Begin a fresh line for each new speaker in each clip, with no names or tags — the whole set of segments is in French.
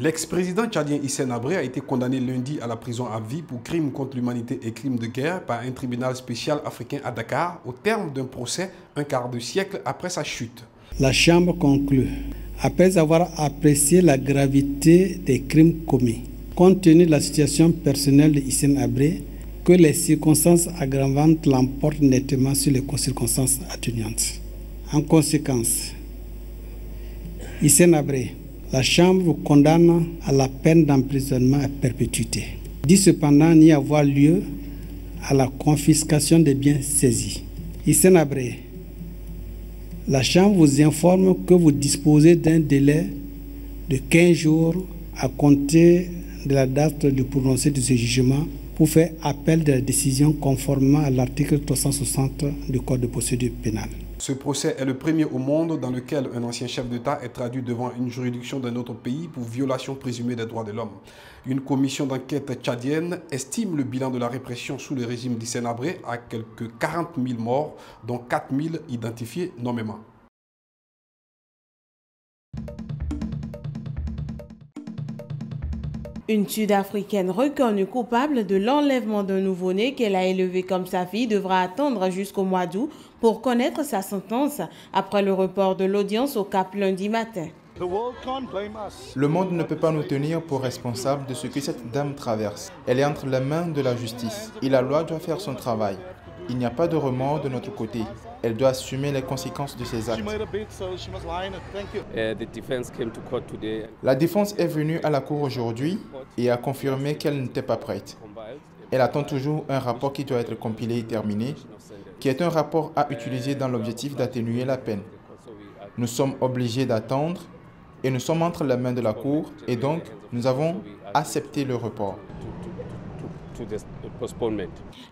L'ex-président tchadien Hissène Habré a été condamné lundi à la prison à vie pour crimes contre l'humanité et crimes de guerre par un tribunal spécial africain à Dakar au terme d'un procès un quart de siècle après sa chute.
La Chambre conclut, après avoir apprécié la gravité des crimes commis, compte tenu de la situation personnelle de Hissène Habré, que les circonstances aggravantes l'emportent nettement sur les circonstances atténuantes. En conséquence, Hissène Habré, la Chambre vous condamne à la peine d'emprisonnement à perpétuité. Dit cependant n'y avoir lieu à la confiscation des biens saisis. Hissène Habré, la Chambre vous informe que vous disposez d'un délai de 15 jours à compter de la date du prononcé de ce jugement pour faire appel de la décision conformément à l'article 360 du Code de procédure pénale.
Ce procès est le premier au monde dans lequel un ancien chef d'État est traduit devant une juridiction d'un autre pays pour violation présumée des droits de l'homme. Une commission d'enquête tchadienne estime le bilan de la répression sous le régime d'Hissène Habré à quelques 40 000 morts, dont 4 000 identifiés nommément.
Une Sud-Africaine reconnue coupable de l'enlèvement d'un nouveau-né qu'elle a élevé comme sa fille devra attendre jusqu'au mois d'août pour connaître sa sentence après le report de l'audience au Cap lundi matin.
Le monde ne peut pas nous tenir pour responsables de ce que cette dame traverse. Elle est entre les mains de la justice et la loi doit faire son travail. Il n'y a pas de remords de notre côté. Elle doit assumer les conséquences de ses actes. La défense est venue à la cour aujourd'hui et a confirmé qu'elle n'était pas prête. Elle attend toujours un rapport qui doit être compilé et terminé, qui est un rapport à utiliser dans l'objectif d'atténuer la peine. Nous sommes obligés d'attendre et nous sommes entre les mains de la cour et donc nous avons accepté le report.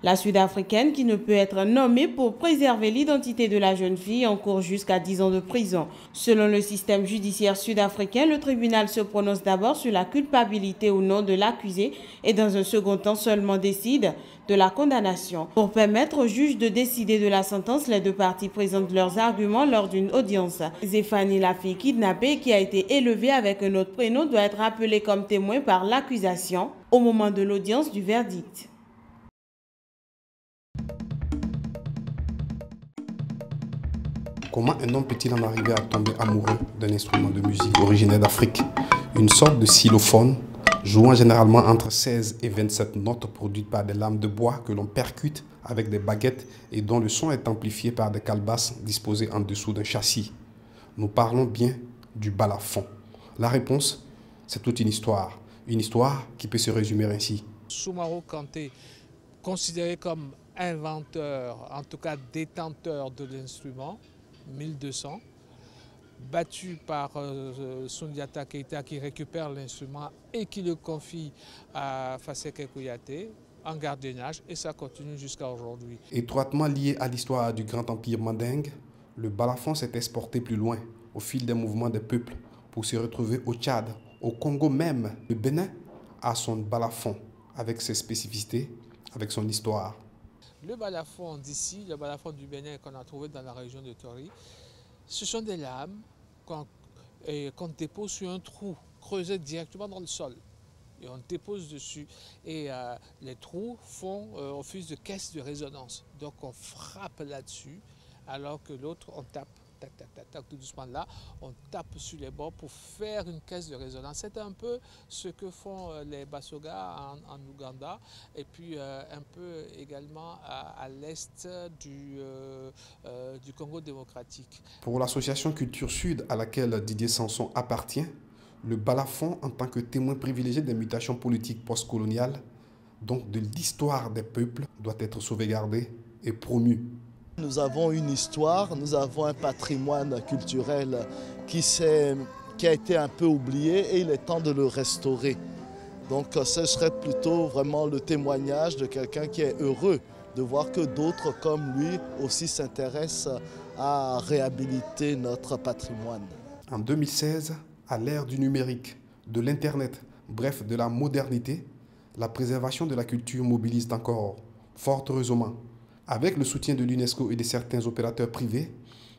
La Sud-Africaine, qui ne peut être nommée pour préserver l'identité de la jeune fille, encourt jusqu'à 10 ans de prison. Selon le système judiciaire sud-africain, le tribunal se prononce d'abord sur la culpabilité ou non de l'accusé et dans un second temps seulement décide de la condamnation. Pour permettre au juge de décider de la sentence, les deux parties présentent leurs arguments lors d'une audience. Zéphanie, la fille kidnappée qui a été élevée avec un autre prénom, doit être appelée comme témoin par l'accusation au moment de l'audience du verdict.
Comment un homme peut-il en arriver à tomber amoureux d'un instrument de musique originaire d'Afrique? Une sorte de xylophone, jouant généralement entre 16 et 27 notes produites par des lames de bois que l'on percute avec des baguettes et dont le son est amplifié par des calebasses disposées en dessous d'un châssis. Nous parlons bien du balafon. La réponse, c'est toute une histoire qui peut se résumer ainsi.
Soumaoro Kanté, considéré comme inventeur, en tout cas détenteur de l'instrument, 1200, battu par Sundiata Keita qui récupère l'instrument et qui le confie à Faseke Kouyaté en gardiennage, et ça continue jusqu'à aujourd'hui.
Étroitement lié à l'histoire du grand empire mandingue, le balafon s'est exporté plus loin au fil des mouvements des peuples pour se retrouver au Tchad, au Congo même. Le Bénin a son balafon avec ses spécificités, avec son histoire.
Le balafon d'ici, le balafon du Bénin qu'on a trouvé dans la région de Tori, ce sont des lames qu'on dépose sur un trou creusé directement dans le sol. Et on dépose dessus. Et les trous font office de caisse de résonance. Donc on frappe là-dessus, alors que l'autre, on tape. Tac, tac, tac, tac, tout doucement là, on tape sur les bords pour faire une caisse de résonance. C'est un peu ce que font les Basoga en Ouganda et puis un peu également à l'est du Congo démocratique.
Pour l'association Culture Sud à laquelle Didier Sanson appartient, le balafon en tant que témoin privilégié des mutations politiques postcoloniales, donc de l'histoire des peuples, doit être sauvegardé et promu.
Nous avons une histoire, nous avons un patrimoine culturel qui a été un peu oublié et il est temps de le restaurer. Donc ce serait plutôt vraiment le témoignage de quelqu'un qui est heureux de voir que d'autres comme lui aussi s'intéressent à réhabiliter notre patrimoine.
En 2016, à l'ère du numérique, de l'Internet, bref de la modernité, la préservation de la culture mobilise encore, fort heureusement. Avec le soutien de l'UNESCO et de certains opérateurs privés,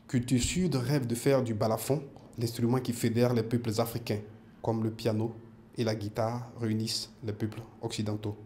Culture Sud rêve de faire du balafon l'instrument qui fédère les peuples africains, comme le piano et la guitare réunissent les peuples occidentaux.